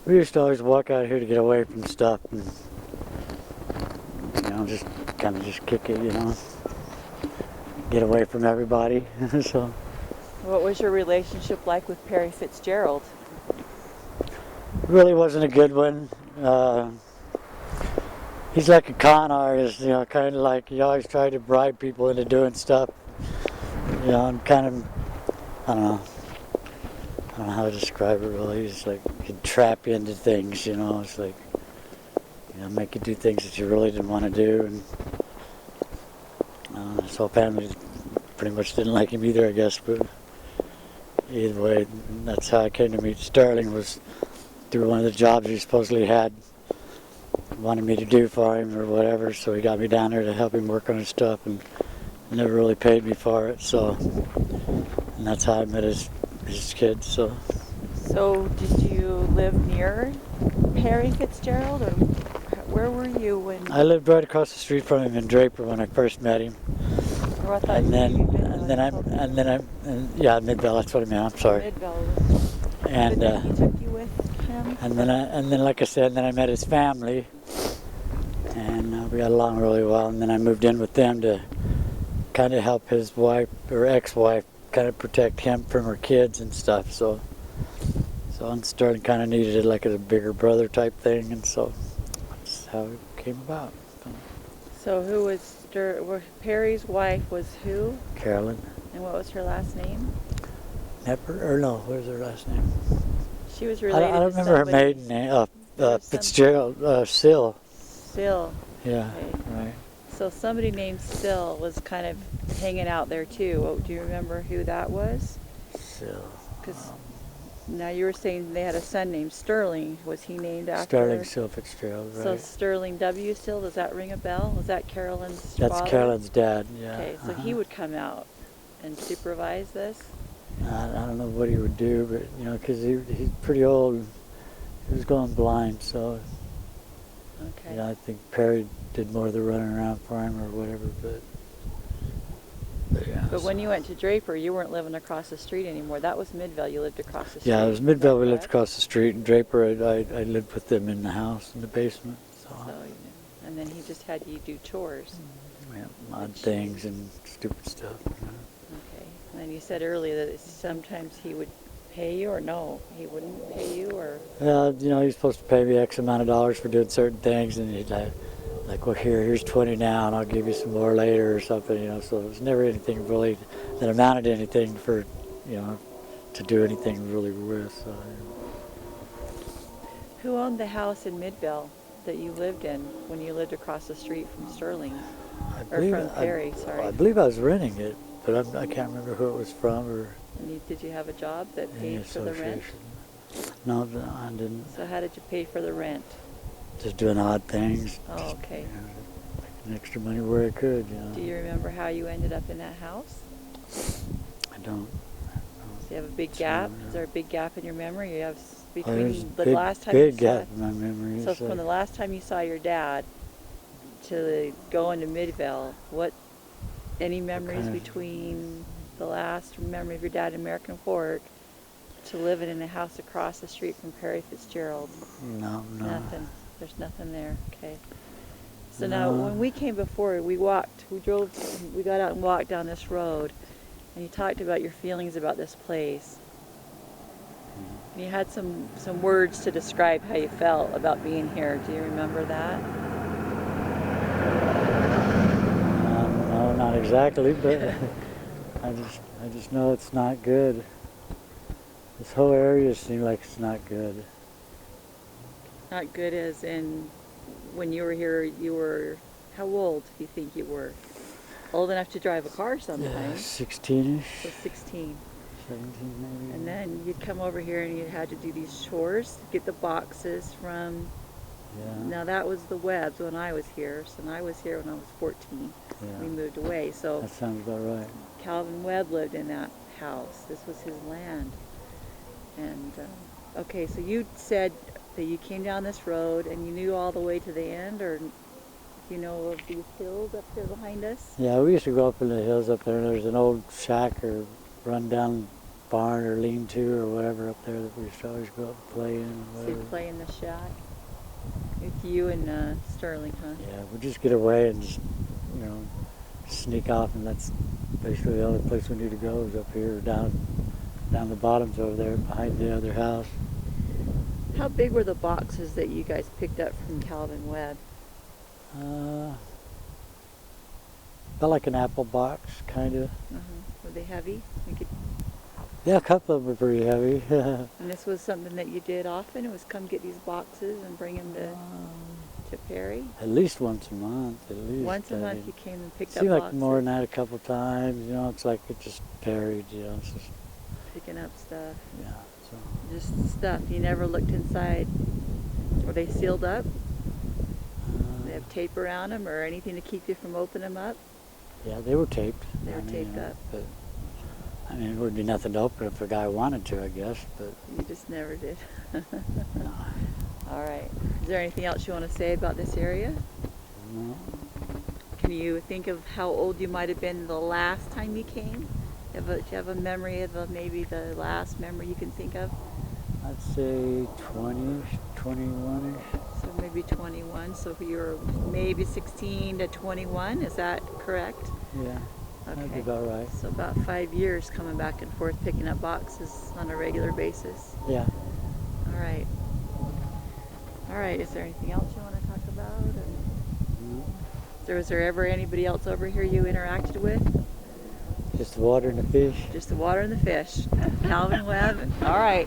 We used to always walk out here to get away from stuff and, just kind of just kick it, get away from everybody. So. What was your relationship like with Perry Fitzgerald? Really wasn't a good one. He's like a con artist, kind of like he always tried to bribe people into doing stuff. And kind of, I don't know how to describe it really. He's like, he'd trap you into things, it's like, make you do things that you really didn't want to do. And his whole family pretty much didn't like him either, I guess, but either way, that's how I came to meet Sterling, was through one of the jobs he supposedly had, wanted me to do for him or whatever, so he got me down there to help him work on his stuff, and never really paid me for it, and that's how I met his kids, so. So did you live near Perry Fitzgerald, or where were you when? I lived right across the street from him in Draper when I first met him. Or I thought yeah, Midvale, that's what I meant, I'm sorry. Midvale. And he took you with him? And then, like I said, then I met his family, and we got along really well. And then I moved in with them to kind of help his wife, or ex-wife, kind of protect him from her kids and stuff. So and Sterling kind of needed it like a bigger brother type thing, and so that's how it came about. So who was Perry's wife? Was who? Carolyn. And what was her last name? What was her last name? She was related. I don't remember her maiden name. Fitzgerald, Sill. Sill. Yeah, okay. Right. So somebody named Sill was kind of hanging out there too. Do you remember who that was? Sill. Because now you were saying they had a son named Sterling. Was he named after? Sterling Sill Fitzgerald, right. So Sterling W. Sill, does that ring a bell? Was that Carolyn's That's father? Carolyn's dad, yeah. Okay, so he would come out and supervise this? I don't know what he would do, but, because he's pretty old. He was going blind, so. Okay. I think Perry did more of the running around for him or whatever, but yeah. But when you went to Draper, you weren't living across the street anymore. That was Midvale. You lived across the street. Yeah, it was Midvale. We lived across the street. In Draper, I lived with them in the house, in the basement. So and then he just had you do chores. Yeah, odd things and stupid stuff. Okay. And then you said earlier that sometimes he would pay you, or no, he wouldn't pay you, or? He's supposed to pay me X amount of dollars for doing certain things, and he'd like, well, here's 20 now, and I'll give you some more later or something, so it was never anything really that amounted to anything for, to do anything really with. So. Who owned the house in Midvale that you lived in when you lived across the street from Sterling? Or from Perry, sorry. I believe I was renting it, but I can't remember who it was from. And did you have a job that paid for the rent? No, I didn't. So how did you pay for the rent? Just doing odd things. Oh, okay. Making extra money where I could, Do you remember how you ended up in that house? I don't. Do you have a big gap? Is there a big gap in your memory? You have between the last time big gap in my memory. So from the last time you saw your dad to going to Midvale, any memories between the last memory of your dad in American Fork to living in a house across the street from Perry Fitzgerald? No. Nothing. There's nothing there. Okay. So now, when we came before, we got out and walked down this road, and you talked about your feelings about this place. And you had some words to describe how you felt about being here. Do you remember that? No, not exactly, but I just know it's not good. This whole area seems like it's not good. Not good as in when you were here, you were, how old do you think you were? Old enough to drive a car sometime. Yeah, 16-ish. So 16. 17 maybe. And then you'd come over here and you had to do these chores, get the boxes from, now that was the Webbs when I was here. So I was here when I was 14. Yeah. We moved away. So that sounds about right. Calvin Webb lived in that house. This was his land. And, okay, so you said that you came down this road and you knew all the way to the end, or you know of these hills up here behind us? Yeah, we used to go up in the hills up there, and there's an old shack or run down barn or lean-to or whatever up there that we used to always go up and play in. And So you whatever. play in the shack with you and Sterling, huh? Yeah, we just get away and just, you know, sneak off, and that's basically the only place we need to go is up here or down the bottoms over there behind the other house. How big were the boxes that you guys picked up from Calvin Webb? About like an apple box, kind of. Were they heavy? Yeah, a couple of them were pretty heavy. And this was something that you did often? It was come get these boxes and bring them to Perry? At least once a month, at least. Once a I month mean, you came and picked up seemed like boxes? more than that a couple times, you know, it's like it just varied, you know, it's just, Picking up stuff. yeah, so. Just stuff. You never looked inside. Were they sealed up? They have tape around them or anything to keep you from opening them up? Yeah, they were taped. They were taped up. But, I mean, it would be nothing to open if a guy wanted to, I guess, but. You just never did. No. All right. Is there anything else you want to say about this area? No. Can you think of how old you might have been the last time you came? Do you have a memory of maybe the last memory you can think of? I'd say 20-ish, 21-ish. So maybe 21. So you're maybe 16 to 21. Is that correct? Yeah, that'd be Okay. about right. So about 5 years coming back and forth picking up boxes on a regular basis. Yeah. All right. All right. Is there anything else you want to talk about? Or was there ever anybody else over here you interacted with? Just the water and the fish. Just the water and the fish. Calvin Webb. All right.